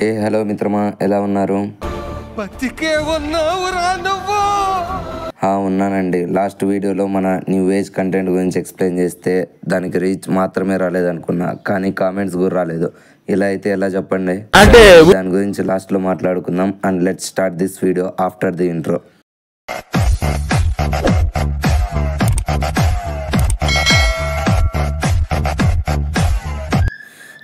Hello మిత్రమా, ఎలా ఉన్నారు? ఉన్నానండి. లాస్ట్ వీడియోలో మన న్యూ ఏజ్ కంటెంట్ గురించి ఎక్స్ప్లెయిన్ చేస్తే దానికి రీచ్ మాత్రమే రాలేదనుకున్నా, కానీ కామెంట్స్ కూడా రాలేదు. ఇలా అయితే ఎలా చెప్పండి? అంటే దాని గురించి లాస్ట్లో మాట్లాడుకుందాం. And let's start this video after the intro.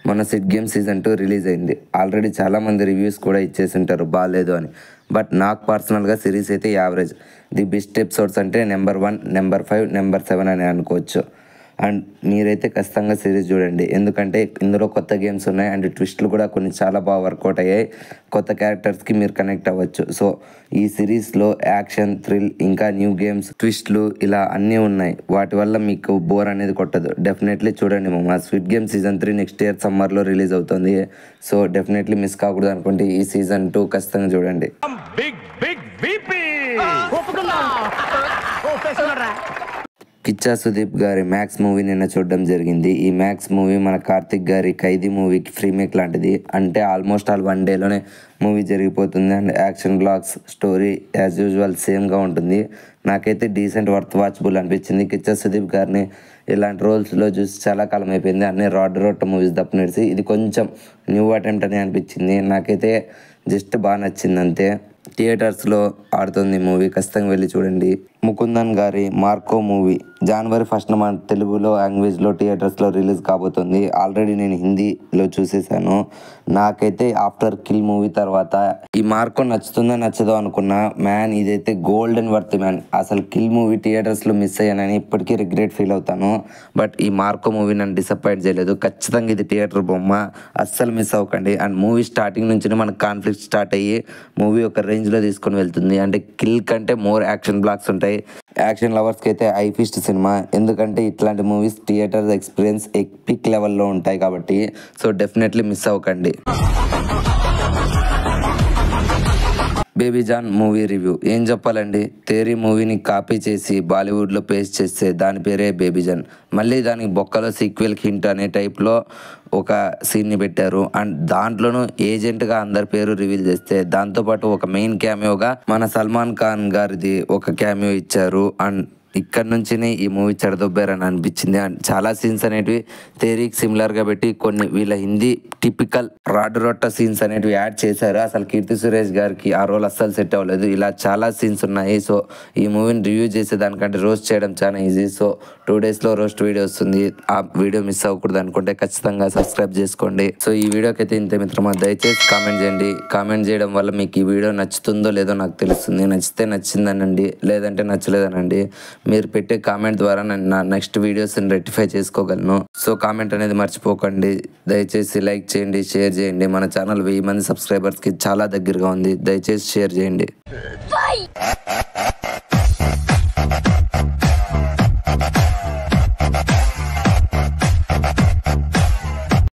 మన సిట్ గేమ్ సీజన్ 2 రిలీజ్ అయింది. ఆల్రెడీ చాలామంది రివ్యూస్ కూడా ఇచ్చేసి ఉంటారు బాగాలేదు అని. బట్ నాకు పర్సనల్గా సిరీస్ అయితే యావరేజ్. ది బెస్ట్ ఎపిసోడ్స్ అంటే నెంబర్ 1, నెంబర్ 5, నెంబర్ 7 అని అనుకోవచ్చు. అండ్ మీరైతే ఖచ్చితంగా సిరీస్ చూడండి, ఎందుకంటే ఇందులో కొత్త గేమ్స్ ఉన్నాయి అండ్ ట్విస్ట్లు కూడా కొన్ని చాలా బాగా వర్కౌట్ అయ్యాయి. కొత్త క్యారెక్టర్స్కి మీరు కనెక్ట్ అవ్వచ్చు. సో ఈ సిరీస్లో యాక్షన్, థ్రిల్, ఇంకా న్యూ గేమ్స్, ట్విస్ట్లు ఇలా అన్నీ ఉన్నాయి. వాటి వల్ల మీకు బోర్ అనేది కొట్టదు. డెఫినెట్లీ చూడండి. మా స్విట్ గేమ్ సీజన్ 3 నెక్స్ట్ ఇయర్ సమ్మర్లో రిలీజ్ అవుతుంది. సో డెఫినెట్లీ మిస్ కాకూడదు అనుకుంటే ఈ సీజన్ 2 ఖచ్చితంగా చూడండి. కిచ్చా సుదీప్ గారి మ్యాక్స్ మూవీ నిన్న చూడడం జరిగింది. ఈ మ్యాక్స్ మూవీ మన కార్తిక్ గారి ఖైదీ మూవీకి ఫ్రీమేక్ లాంటిది. అంటే ఆల్మోస్ట్ ఆల్ 1 డేలోనే మూవీ జరిగిపోతుంది. And action blocks, story as usual సేమ్గా ఉంటుంది. నాకైతే డీసెంట్ వర్త్ వాచబుల్ అనిపించింది. కిచ్చా సుదీప్ గారిని ఇలాంటి రోల్స్లో చూసి చాలా కాలం అయిపోయింది. అన్నీ రొట్ట మూవీస్ తప్పనిసి ఇది కొంచెం న్యూ అటెంప్ట్ అని అనిపించింది. నాకైతే జస్ట్ బాగా నచ్చింది అంతే. థియేటర్స్లో ఆడుతుంది మూవీ, ఖచ్చితంగా వెళ్ళి చూడండి. ముకుందన్ గారి మార్కో మూవీ జనవరి 1న మన తెలుగులో లాంగ్వేజ్లో థియేటర్స్లో రిలీజ్ కాబోతుంది. ఆల్రెడీ నేను హిందీలో చూసేసాను. నాకైతే ఆఫ్టర్ కిల్ మూవీ తర్వాత ఈ మార్కో నచ్చుతుందో నచ్చదో అనుకున్నా. మ్యాన్ ఇదైతే గోల్డెన్ వర్త్ మ్యాన్. అసలు కిల్ మూవీ థియేటర్స్లో మిస్ అయ్యానని ఇప్పటికీ రిగ్రెట్ ఫీల్ అవుతాను. బట్ ఈ మార్కో మూవీ నన్ను డిసప్పాయింట్ చేయలేదు. ఖచ్చితంగా ఇది థియేటర్ బొమ్మ, అస్సలు మిస్ అవ్వకండి. అండ్ మూవీ స్టార్టింగ్ నుంచి మనకు కాన్ఫ్లిక్ట్ స్టార్ట్ అయ్యి మూవీ ఒక రేంజ్లో తీసుకొని వెళ్తుంది. అంటే కిల్ కంటే మోర్ యాక్షన్ బ్లాక్స్ ఉంటాయి. యాక్షన్ లవర్స్కి అయితే ఐ ఫిస్ట్ సినిమా, ఎందుకంటే ఇట్లాంటి మూవీస్ థియేటర్ ఎక్స్పీరియన్స్ ఎపిక్ లెవెల్లో ఉంటాయి కాబట్టి. సో డెఫినెట్లీ మిస్ అవ్వకండి. బేబీ జాన్ మూవీ రివ్యూ ఏం చెప్పాలండి. తేరీ మూవీని కాపీ చేసి బాలీవుడ్లో పేస్ట్ చేస్తే దాని పేరే బేబీ జాన్. మళ్ళీ దానికి బొక్కలో సీక్వెల్ హింట్ అనే టైప్లో ఒక సీన్ని పెట్టారు. అండ్ దాంట్లోనూ ఏజెంట్గా అందరి పేరు రివీల్ చేస్తే దాంతోపాటు ఒక మెయిన్ క్యామియోగా మన సల్మాన్ ఖాన్ గారిది ఒక క్యామియో ఇచ్చారు. అండ్ ఇక్కడ నుంచి ఈ మూవీ చెడదొబ్బారని అనిపించింది. అండ్ చాలా సీన్స్ అనేటివి తేరీకి సిమిలర్గా పెట్టి కొన్ని వీళ్ళ హిందీ టిపికల్ రొట్ట సీన్స్ అనేటివి యాడ్ చేశారు. అసలు కీర్తి సురేష్ గారికి ఆ రోల్ అస్సలు సెట్ అవ్వలేదు. ఇలా చాలా సీన్స్ ఉన్నాయి. సో ఈ మూవీని రివ్యూ చేసే దానికంటే రోస్ట్ చేయడం చాలా ఈజీ. సో 2 డేస్లో రోస్ట్ వీడియో వస్తుంది. ఆ వీడియో మిస్ అవ్వకూడదు అనుకుంటే ఖచ్చితంగా సబ్స్క్రైబ్ చేసుకోండి. సో ఈ వీడియోకి అయితే ఇంత మిత్రమా. దయచేసి కామెంట్ చేయండి. కామెంట్ చేయడం వల్ల మీకు ఈ వీడియో నచ్చుతుందో లేదో నాకు తెలుస్తుంది. నచ్చితే నచ్చిందనండి, లేదంటే నచ్చలేదనండి. మీరు పెట్టే కామెంట్ ద్వారా నేను నా నెక్స్ట్ వీడియోస్ని రెక్టిఫై చేసుకోగలను. సో కామెంట్ అనేది మర్చిపోకండి. దయచేసి లైక్ చేయండి, షేర్ చేయండి. మన ఛానల్ 1000 మంది సబ్స్క్రైబర్స్కి చాలా దగ్గరగా ఉంది. దయచేసి షేర్ చేయండి.